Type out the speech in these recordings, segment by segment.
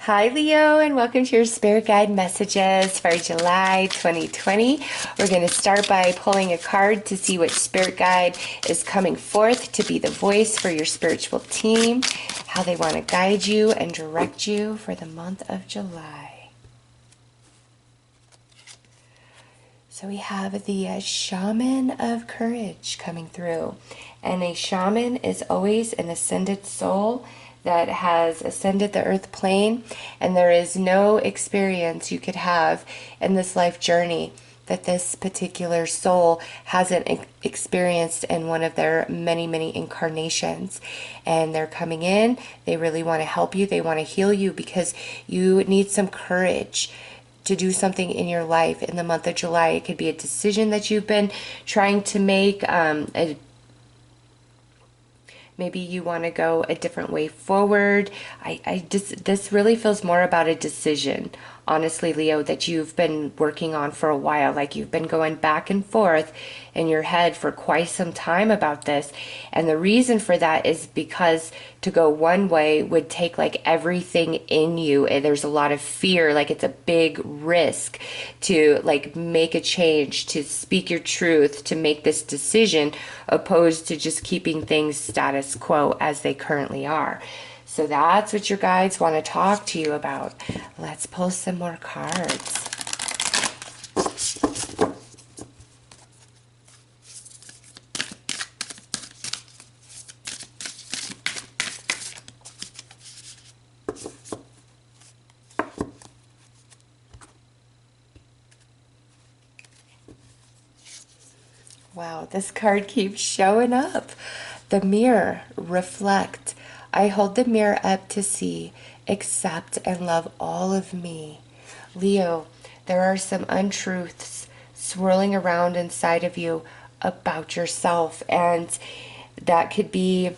Hi, Leo, and welcome to your Spirit Guide messages for July 2020. We're going to start by pulling a card to see which Spirit Guide is coming forth to be the voice for your spiritual team, how they want to guide you and direct you for the month of July. So we have the Shaman of Courage coming through. And a shaman is always an ascended soul that has ascended the earth plane, and there is no experience you could have in this life journey that this particular soul hasn't experienced in one of their many incarnations. And they're coming in, they really want to help you, they want to heal you because you need some courage to do something in your life in the month of July. It could be a decision that you've been trying to make, maybe you want to go a different way forward. This really feels more about a decision, honestly, Leo, that you've been working on for a while. Like you've been going back and forth in your head for quite some time about this. And the reason for that is because to go one way would take like everything in you. And there's a lot of fear, like it's a big risk to like make a change, to speak your truth, to make this decision, opposed to just keeping things status quo as they currently are. So that's what your guides want to talk to you about. Let's pull some more cards. Wow, this card keeps showing up. The mirror, reflect. I hold the mirror up to see, accept, and love all of me. Leo, there are some untruths swirling around inside of you about yourself, and that could be,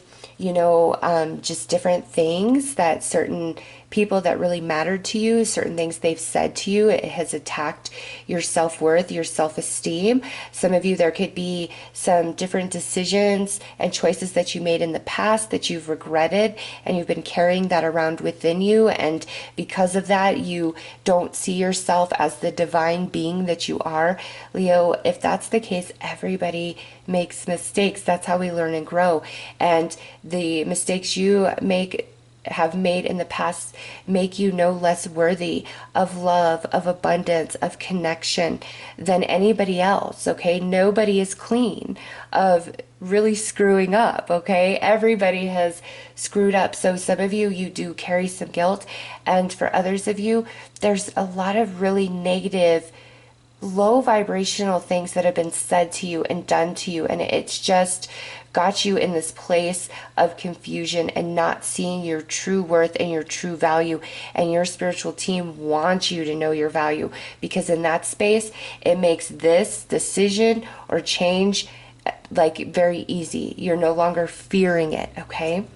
just different things that certain people that really mattered to you, certain things they've said to you, it has attacked your self-worth, your self-esteem. Some of you, there could be some different decisions and choices that you made in the past that you've regretted, and you've been carrying that around within you, and because of that, you don't see yourself as the divine being that you are. Leo, if that's the case, everybody makes mistakes. That's how we learn and grow. And the mistakes you have made in the past make you no less worthy of love, of abundance, of connection than anybody else, okay? Nobody is clean of really screwing up, okay? Everybody has screwed up. So some of you, you do carry some guilt, and for others of you, there's a lot of really negative, low vibrational things that have been said to you and done to you, and it's just got you in this place of confusion and not seeing your true worth and your true value. And your spiritual team wants you to know your value, because in that space it makes this decision or change like very easy. You're no longer fearing it, okay?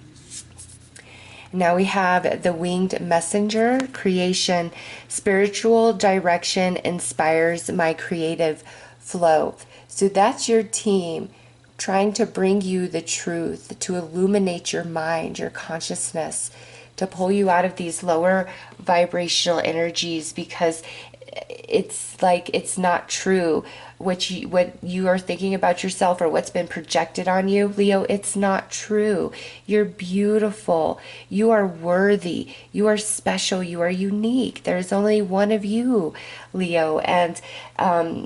Now we have the winged messenger, creation, spiritual direction inspires my creative flow. So that's your team trying to bring you the truth, to illuminate your mind, your consciousness, to pull you out of these lower vibrational energies, because it's like it's not true what you are thinking about yourself or what's been projected on you, Leo. It's not true. You're beautiful. You are worthy. You are special. You are unique. There's only one of you, Leo. And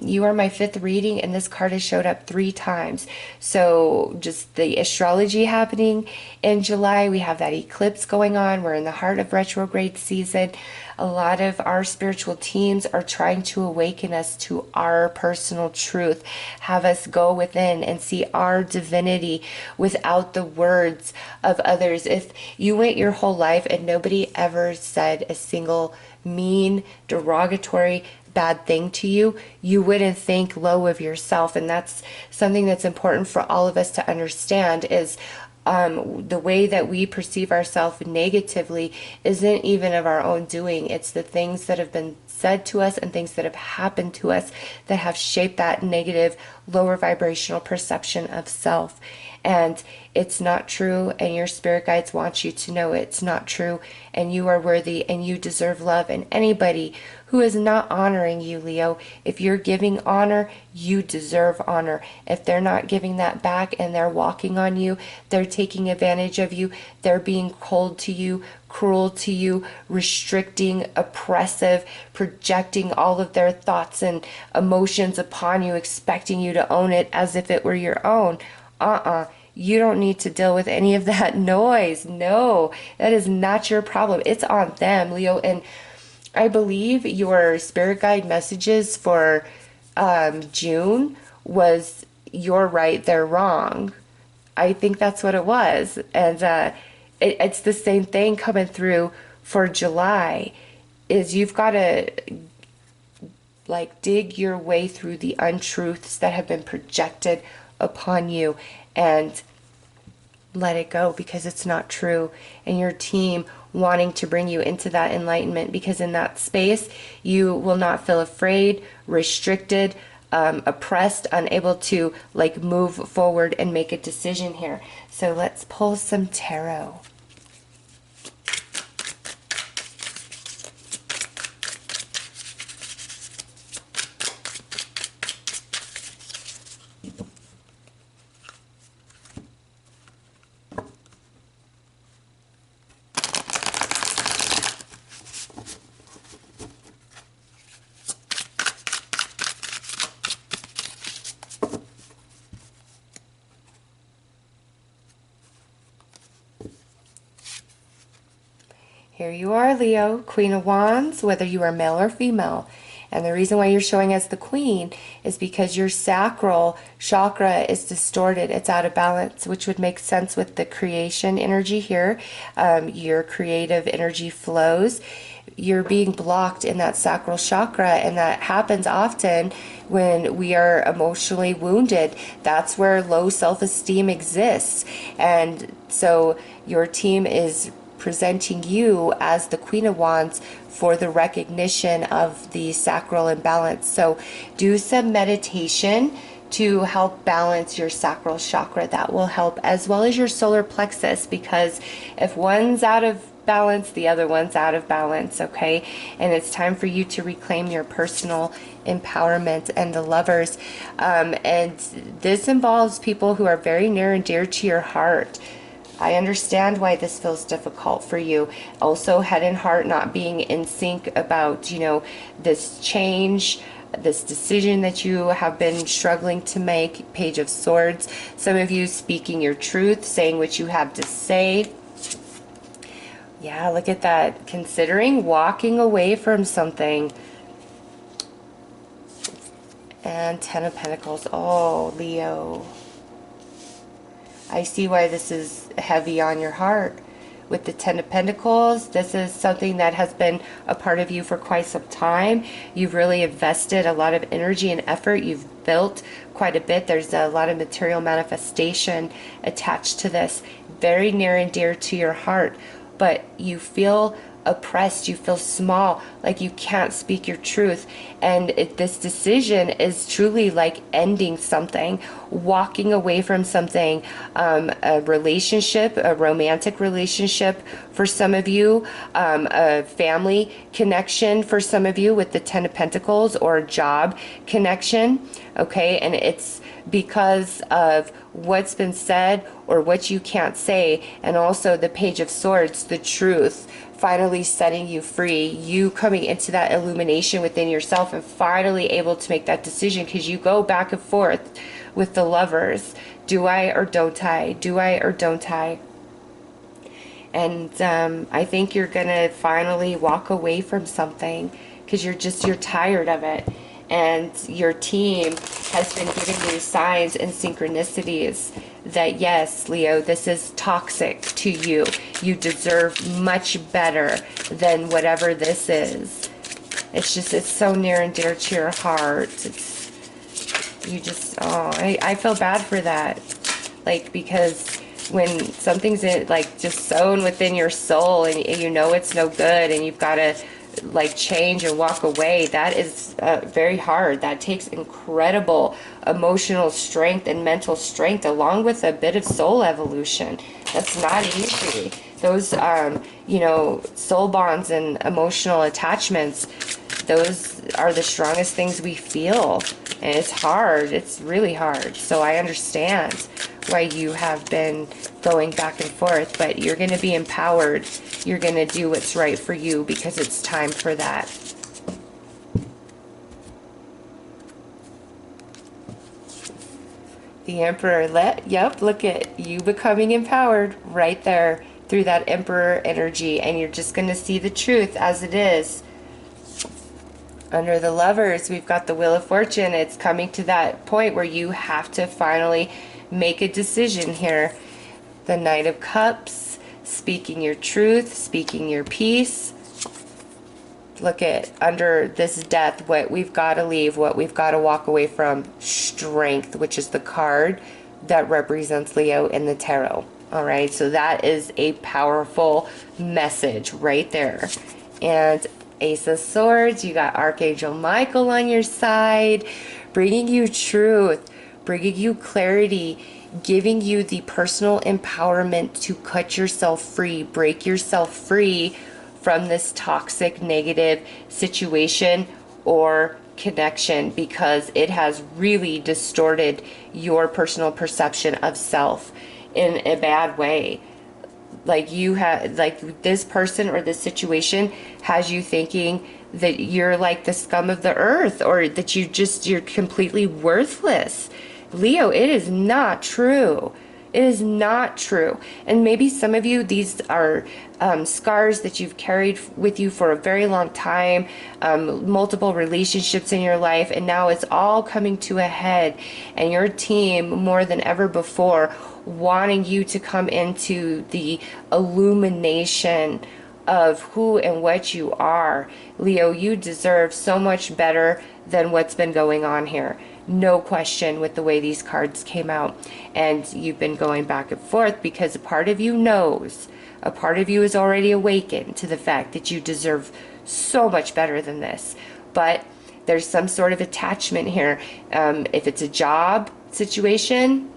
you are my fifth reading, and this card has showed up 3 times. So just the astrology happening in July. We have that eclipse going on. We're in the heart of retrograde season. A lot of our spiritual teams are trying to awaken us to our personal truth, have us go within and see our divinity without the words of others. If you went your whole life and nobody ever said a single mean, derogatory, bad thing to you, you wouldn't think low of yourself. And that's something that's important for all of us to understand, is the way that we perceive ourselves negatively isn't even of our own doing. It's the things that have been said to us and things that have happened to us that have shaped that negative, lower vibrational perception of self. and it's not true, and your spirit guides want you to know it's not true, and you are worthy and you deserve love. And anybody who is not honoring you, Leo, if you're giving honor, you deserve honor. If they're not giving that back and they're walking on you, they're taking advantage of you, they're being cold to you, cruel to you, restricting, oppressive, projecting all of their thoughts and emotions upon you, expecting you to own it as if it were your own. You don't need to deal with any of that noise. No, that is not your problem. It's on them, Leo. And I believe your spirit guide messages for June was "you're right, they're wrong." I think that's what it was. And it's the same thing coming through for July, is you've got to like dig your way through the untruths that have been projected upon you and let it go, because it's not true. And your team wanting to bring you into that enlightenment, because in that space you will not feel afraid, restricted, oppressed, unable to like move forward and make a decision here. So let's pull some tarot. Here you are, Leo, Queen of Wands, whether you are male or female. And the reason why you're showing as the queen is because your sacral chakra is distorted. It's out of balance, which would make sense with the creation energy here. Your creative energy flows. You're being blocked in that sacral chakra, and that happens often when we are emotionally wounded. That's where low self-esteem exists. And so your team is presenting you as the Queen of Wands for the recognition of the sacral imbalance. So do some meditation to help balance your sacral chakra. That will help, as well as your solar plexus, because if one's out of balance, the other one's out of balance, okay? And it's time for you to reclaim your personal empowerment. And the Lovers, and this involves people who are very near and dear to your heart. I understand why this feels difficult for you. Also, head and heart not being in sync about, you know, this change, this decision that you have been struggling to make. Page of Swords. Some of you speaking your truth, saying what you have to say. Yeah, look at that. Considering walking away from something. And Ten of Pentacles. Oh, Leo. I see why this is heavy on your heart. With the Ten of Pentacles, this is something that has been a part of you for quite some time. You've really invested a lot of energy and effort. You've built quite a bit. There's a lot of material manifestation attached to this. Very near and dear to your heart. But you feel oppressed, you feel small, like you can't speak your truth. And this decision is truly like ending something, walking away from something, a relationship, a romantic relationship for some of you, a family connection for some of you with the Ten of Pentacles, or a job connection, okay? And it's because of what's been said or what you can't say, and also the Page of Swords, the truth finally setting you free, you coming into that illumination within yourself and finally able to make that decision, because you go back and forth with the Lovers. Do I or don't I? Do I or don't I? And I think you're gonna finally walk away from something because you're tired of it. And your team has been giving you signs and synchronicities that, yes, Leo, this is toxic to you. You deserve much better than whatever this is. It's just, it's so near and dear to your heart. It's, you just, oh, I feel bad for that. Like, because when something's in, like, just sown within your soul, and you know it's no good, and you've got to like change and walk away, that is very hard. That takes incredible emotional strength and mental strength, along with a bit of soul evolution. That's not easy. Those, you know, soul bonds and emotional attachments, those are the strongest things we feel. And it's hard. It's really hard. So I understand why you have been going back and forth, but you're going to be empowered. You're going to do what's right for you because it's time for that. The Emperor, yep, look at you becoming empowered right there through that Emperor energy, and you're just going to see the truth as it is. Under the Lovers, we've got the Wheel of Fortune. It's coming to that point where you have to finally make a decision here. The Knight of Cups, speaking your truth, speaking your peace. Look at, under this Death, what we've got to leave, what we've got to walk away from. Strength, which is the card that represents Leo in the tarot. All right, so that is a powerful message right there. And Ace of Swords, you got Archangel Michael on your side, bringing you truth, bringing you clarity, giving you the personal empowerment to cut yourself free, break yourself free from this toxic, negative situation or connection, because it has really distorted your personal perception of self in a bad way. Like you have, like this person or this situation has you thinking that you're like the scum of the earth, or that you're completely worthless. Leo, it is not true. It is not true. And maybe some of you, these are scars that you've carried with you for a very long time, multiple relationships in your life, and now it's all coming to a head, and your team, more than ever before, wanting you to come into the illumination of who and what you are. Leo, you deserve so much better than what's been going on here. No question with the way these cards came out. And you've been going back and forth because a part of you knows, a part of you is already awakened to the fact that you deserve so much better than this. But there's some sort of attachment here. If it's a job situation,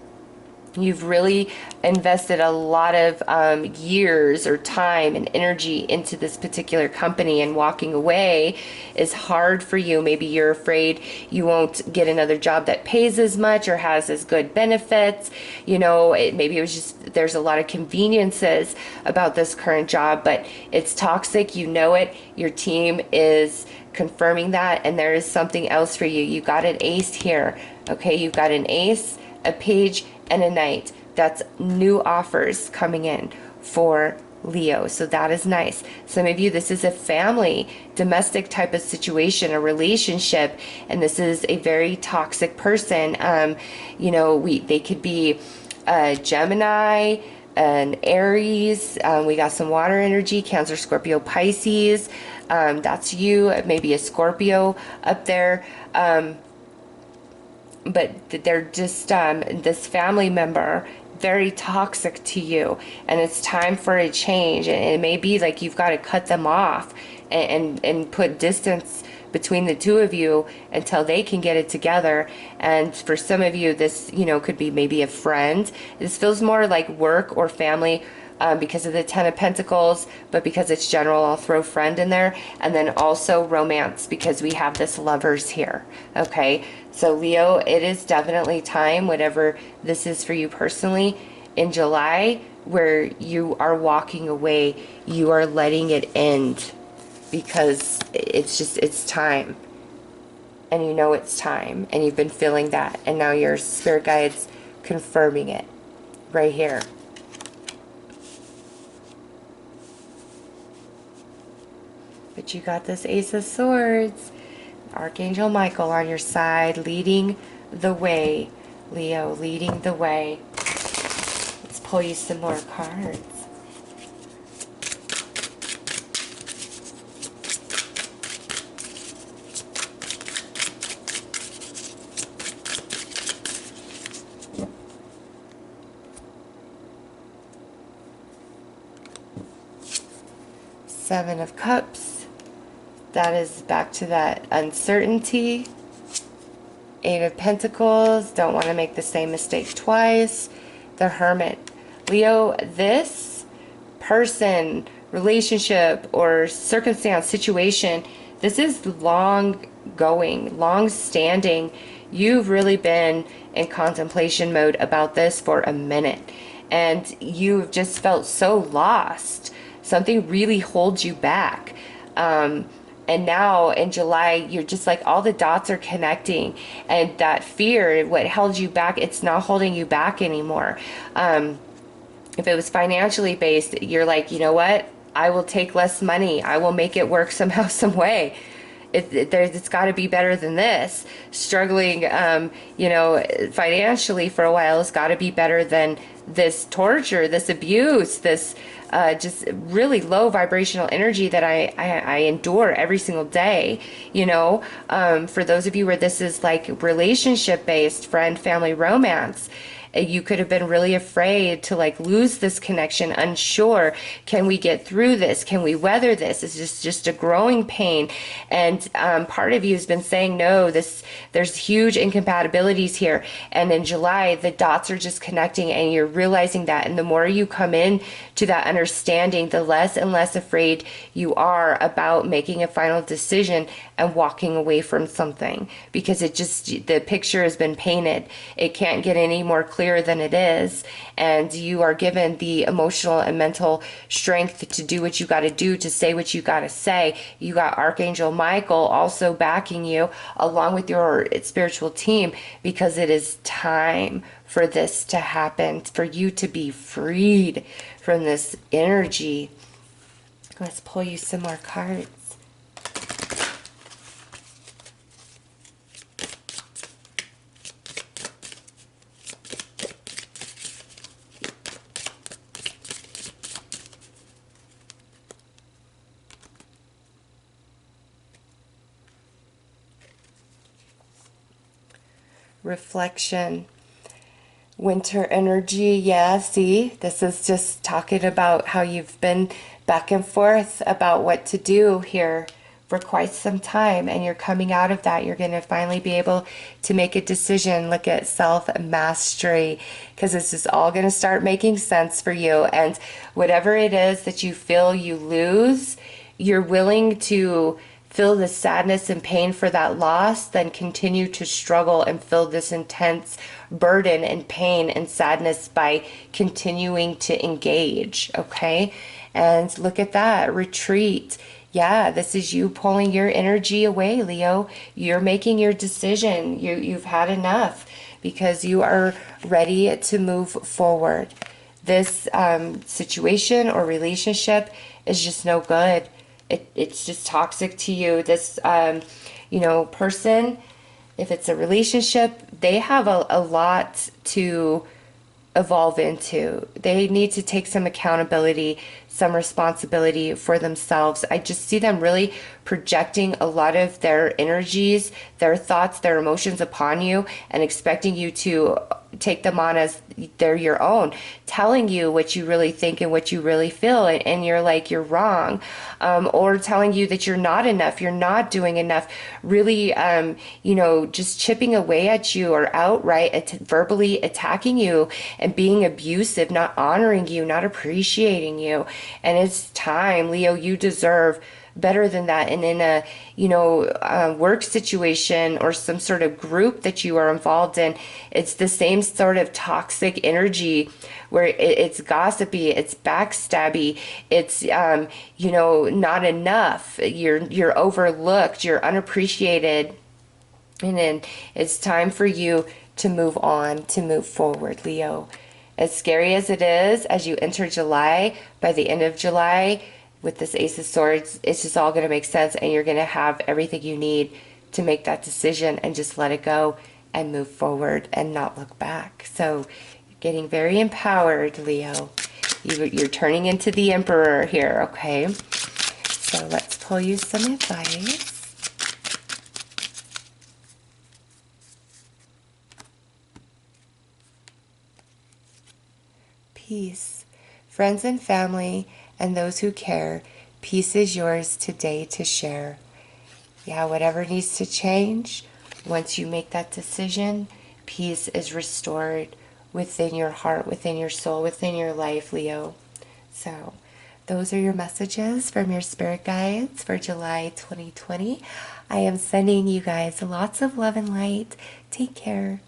you've really invested a lot of years or time and energy into this particular company, and walking away is hard for you. Maybe you're afraid you won't get another job that pays as much or has as good benefits. You know, maybe it was just, there's a lot of conveniences about this current job, but it's toxic. You know it. Your team is confirming that, and there is something else for you. You got an ace here. Okay, you've got an ace, a page, and a knight. That's new offers coming in for Leo. So that is nice. Some of you, this is a family, domestic type of situation, a relationship, and this is a very toxic person. You know, they could be a Gemini, an Aries. We got some water energy, Cancer, Scorpio, Pisces. That's you, maybe a Scorpio up there. But they're just this family member, very toxic to you, and it's time for a change. And it may be like you've got to cut them off and put distance between the two of you until they can get it together. And for some of you, this, you know, could be maybe a friend. This feels more like work or family, because of the Ten of Pentacles, but because it's general, I'll throw friend in there. And then also romance, because we have this Lovers here. Okay, so Leo, it is definitely time, whatever this is for you personally, in July, where you are walking away, you are letting it end, because it's time. And you know it's time, and you've been feeling that, and now your spirit guides confirming it right here. But you got this Ace of Swords, Archangel Michael on your side, leading the way. Leo, leading the way. Let's pull you some more cards. Seven of Cups, That is back to that uncertainty. Eight of Pentacles, don't want to make the same mistake twice. The Hermit. Leo, this person, relationship, or circumstance, situation, this is long going, long standing. You've really been in contemplation mode about this for a minute, and you've just felt so lost. Something really holds you back. And now in July, you're just like all the dots are connecting, and that fear, what held you back, it's not holding you back anymore. If it was financially based, you're like, you know what? I will take less money. I will make it work somehow, some way. It's got to be better than this. Struggling, financially for a while has got to be better than this torture, this abuse, this just really low vibrational energy that I endure every single day. For those of you where this is like relationship based, friend, family, romance, you could have been really afraid to like lose this connection, unsure, can we get through this, can we weather this? Is this just a growing pain? And part of you has been saying no, there's huge incompatibilities here, and in July the dots are just connecting, and you're realizing that. And the more you come in to that understanding, the less and less afraid you are about making a final decision and walking away from something, because the picture has been painted. It can't get any more clear than it is, and you are given the emotional and mental strength to do what you got to do, to say what you got to say. You got Archangel Michael also backing you along with your spiritual team, because it is time for this to happen, for you to be freed from this energy. Let's pull you some more cards. Reflection. Winter energy. Yeah, see, this is just talking about how you've been back and forth about what to do here for quite some time, and you're coming out of that. You're going to finally be able to make a decision. Look at self-mastery, because this is all going to start making sense for you. And whatever it is that you feel you lose, you're willing to feel the sadness and pain for that loss, then continue to struggle and feel this intense burden and pain and sadness by continuing to engage, okay? And look at that, retreat. Yeah, this is you pulling your energy away, Leo. You're making your decision. You've had enough, because you are ready to move forward. This situation or relationship is just no good. It's just toxic to you. This, person, if it's a relationship, they have a lot to evolve into. They need to take some accountability, some responsibility for themselves. I just see them really projecting a lot of their energies, their thoughts, their emotions upon you, and expecting you to take them on as they're your own, telling you what you really think and what you really feel, and you're like, you're wrong, or telling you that you're not enough, you're not doing enough, really, just chipping away at you, or outright verbally attacking you and being abusive, not honoring you, not appreciating you. And it's time, Leo, you deserve better than that. And in a work situation or some sort of group that you are involved in, it's the same sort of toxic energy where it's gossipy, it's backstabby, it's not enough, you're overlooked, you're unappreciated. And then it's time for you to move on, to move forward, Leo. As scary as it is, as you enter July, by the end of July, with this Ace of Swords, it's just all going to make sense, and you're going to have everything you need to make that decision and just let it go and move forward and not look back. So you're getting very empowered, Leo. You're turning into the Emperor here, okay? So let's pull you some advice. Peace. Friends and family and those who care, peace is yours today to share. Yeah, whatever needs to change, once you make that decision, peace is restored within your heart, within your soul, within your life, Leo. So, those are your messages from your spirit guides for July 2020. I am sending you guys lots of love and light. Take care.